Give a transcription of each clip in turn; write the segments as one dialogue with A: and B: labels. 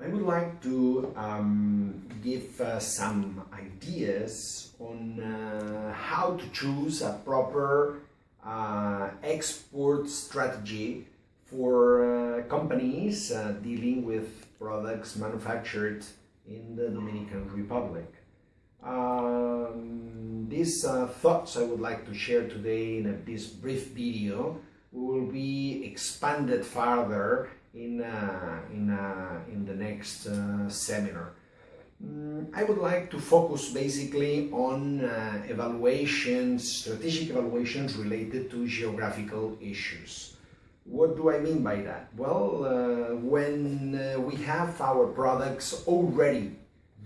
A: I would like to give some ideas on how to choose a proper export strategy for companies dealing with products manufactured in the Dominican Republic. These thoughts I would like to share today in this brief video will be expanded further in the next seminar. I would like to focus basically on strategic evaluations related to geographical issues. What do I mean by that? Well, when we have our products already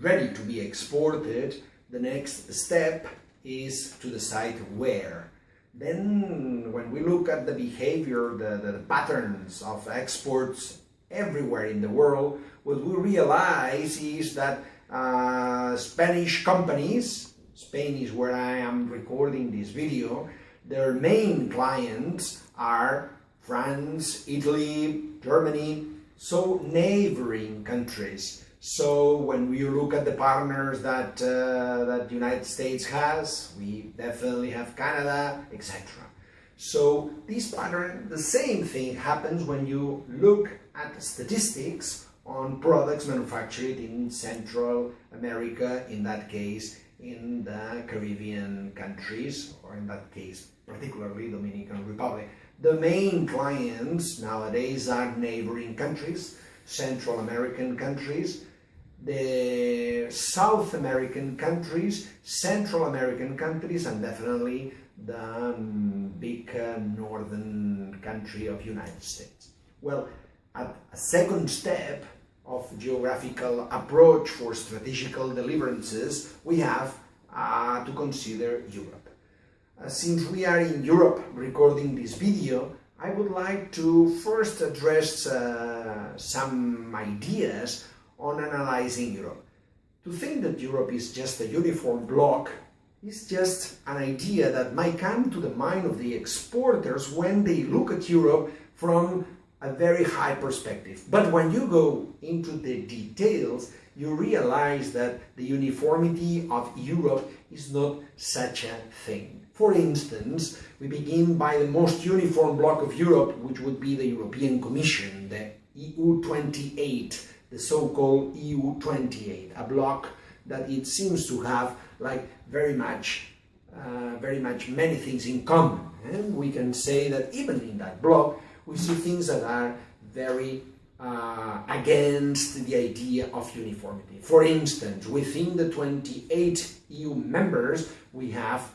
A: ready to be exported, the next step is to decide where. Then when we look at the behavior, the patterns of exports everywhere in the world, what we realize is that Spanish companies, Spain is where I am recording this video, their main clients are France, Italy, Germany, so neighboring countries. So when we look at the partners that the United States has, we definitely have Canada, etc. So this pattern, the same thing happens when you look at statistics on products manufactured in Central America, in that case in the Caribbean countries, or in that case particularly Dominican Republic. The main clients nowadays are neighboring countries, Central American countries, the South American countries, Central American countries, and definitely the big northern country of United States. Well, at a second step of geographical approach for strategical deliverances, we have to consider Europe. Since we are in Europe recording this video, I would like to first address some ideas on analyzing Europe. To think that Europe is just a uniform bloc is just an idea that might come to the mind of the exporters when they look at Europe from a very high perspective. But when you go into the details, you realize that the uniformity of Europe is not such a thing. For instance, we begin by the most uniform bloc of Europe, which would be the European Commission, the EU28, the so-called EU28, a bloc that it seems to have like very much many things in common. And we can say that even in that bloc, we see things that are very against the idea of uniformity. For instance, within the 28 EU members, we have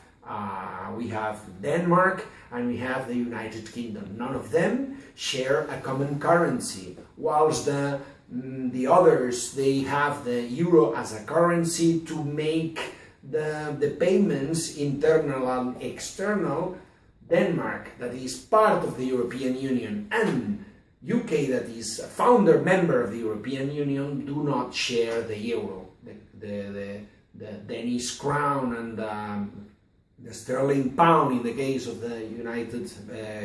A: Denmark and we have the United Kingdom. None of them share a common currency, whilst the others, they have the euro as a currency to make the payments internal and external. Denmark, that is part of the European Union, and UK, that is a founder member of the European Union, do not share the euro. The Danish crown and the sterling pound, in the case of the United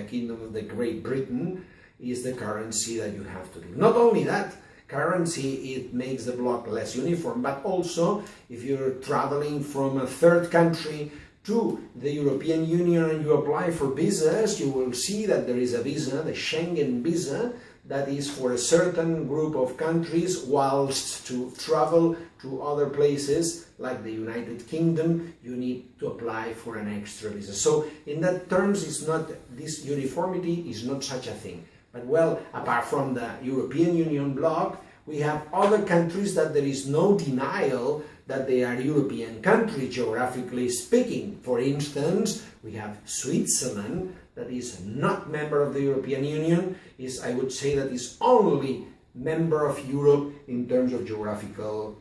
A: Kingdom of the Great Britain, is the currency that you have to do. Not only that, currency, it makes the bloc less uniform, but also if you're traveling from a third country to the European Union and you apply for visas, you will see that there is a visa, the Schengen visa, that is for a certain group of countries, whilst to travel to other places like the United Kingdom, you need to apply for an extra visa. So in that terms, it's not, this uniformity is not such a thing. But well, apart from the European Union bloc, we have other countries that there is no denial that they are European countries, geographically speaking. For instance, we have Switzerland, that is not member of the European Union, I would say that is only member of Europe in terms of geographical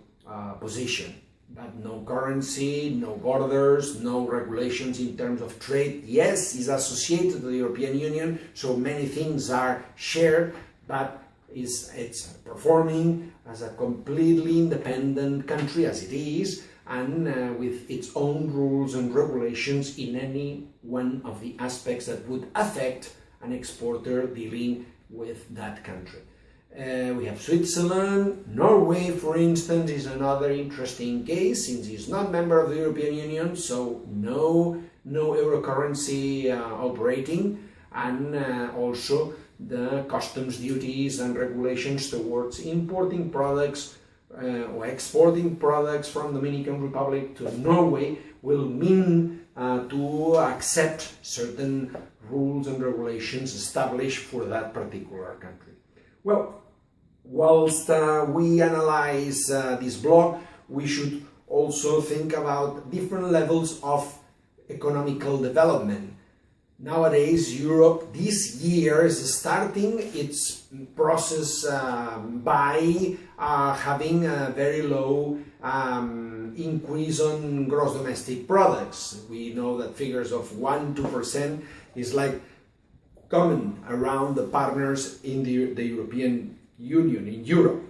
A: position. But no currency, no borders, no regulations in terms of trade. Yes, is associated to the European Union, so many things are shared, but it's performing as a completely independent country as it is, and with its own rules and regulations in any one of the aspects that would affect an exporter dealing with that country. We have Switzerland. Norway, for instance, is another interesting case since it's not member of the European Union, so no euro currency operating, and also the customs duties and regulations towards importing products or exporting products from the Dominican Republic to Norway will mean to accept certain rules and regulations established for that particular country. Well, whilst we analyze this bloc, we should also think about different levels of economical development. Nowadays, Europe this year is starting its process by having a very low increase on gross domestic products. We know that figures of 1–2% is like common around the partners in the European Union, in Europe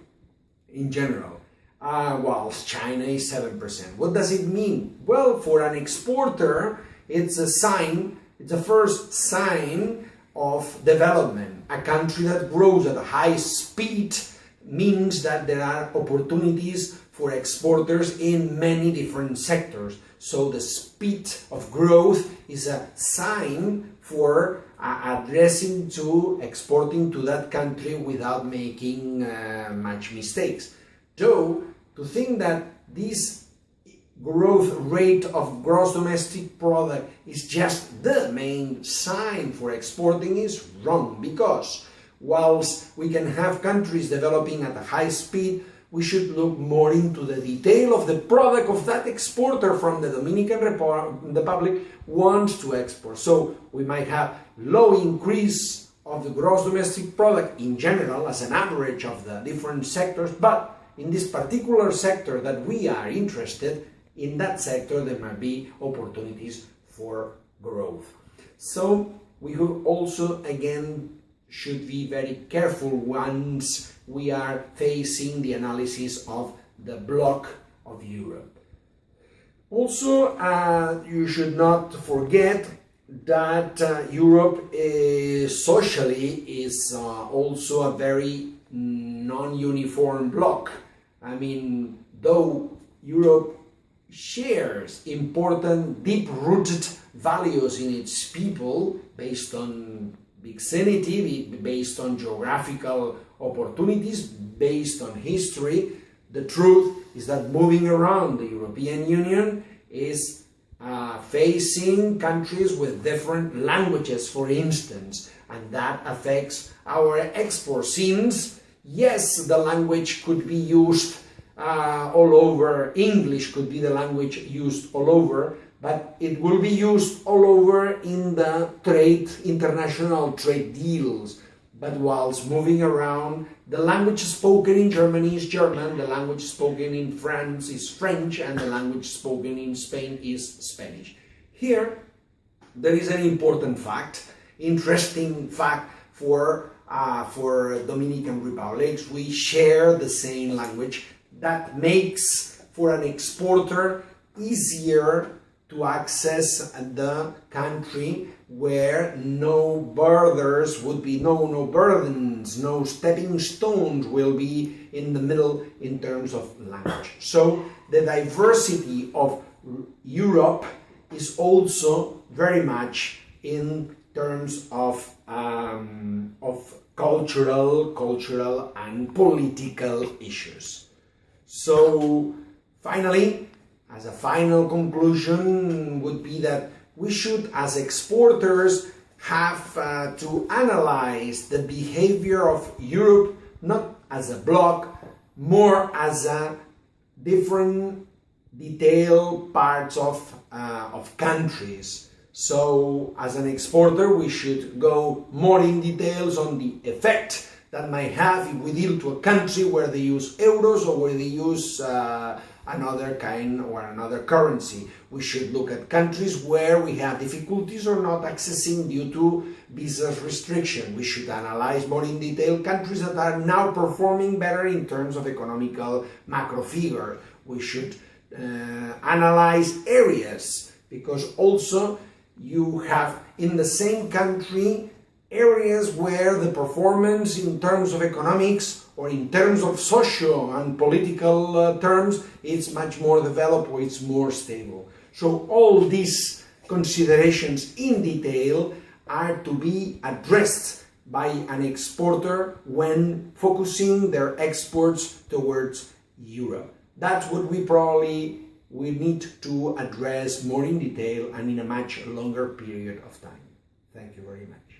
A: in general, whilst China is 7%. What does it mean? Well, for an exporter, it's a sign. It's the first sign of development. A country that grows at a high speed means that there are opportunities for exporters in many different sectors. So the speed of growth is a sign for addressing to exporting to that country without making much mistakes. Though, to think that this growth rate of gross domestic product is just the main sign for exporting is wrong, because whilst we can have countries developing at a high speed, we should look more into the detail of the product of that exporter from the Dominican Republic wants to export. So we might have low increase of the gross domestic product in general as an average of the different sectors, but in this particular sector that we are interested in, that sector there might be opportunities for growth. So we could also again should be very careful once we are facing the analysis of the bloc of Europe. Also, you should not forget that Europe socially is also a very non-uniform bloc. I mean, though Europe shares important deep-rooted values in its people based on vicinity, based on geographical opportunities, based on history, the truth is that moving around the European Union is facing countries with different languages, for instance, and that affects our export scenes. Yes, the language could be used all over. English could be the language used all over, but it will be used all over in the international trade deals. But whilst moving around, the language spoken in Germany is German, the language spoken in France is French, and the language spoken in Spain is Spanish. Here, there is an important fact, interesting fact for Dominican Republic. We share the same language. That makes for an exporter easier to access the country where no borders would be, no burdens, no stepping stones will be in the middle in terms of language. So the diversity of Europe is also very much in terms of cultural and political issues. So finally, as a final conclusion would be that we should, as exporters, have to analyze the behavior of Europe not as a bloc, more as a different detailed parts of countries. So as an exporter, we should go more in details on the effect that might have if we deal to a country where they use euros or where they use another kind or another currency. We should look at countries where we have difficulties or not accessing due to visa restriction. We should analyze more in detail countries that are now performing better in terms of economical macro figure. We should analyze areas, because also you have in the same country areas where the performance in terms of economics or in terms of social and political terms, it's much more developed or it's more stable. So all these considerations in detail are to be addressed by an exporter when focusing their exports towards Europe. That's what we need to address more in detail and in a much longer period of time. Thank you very much.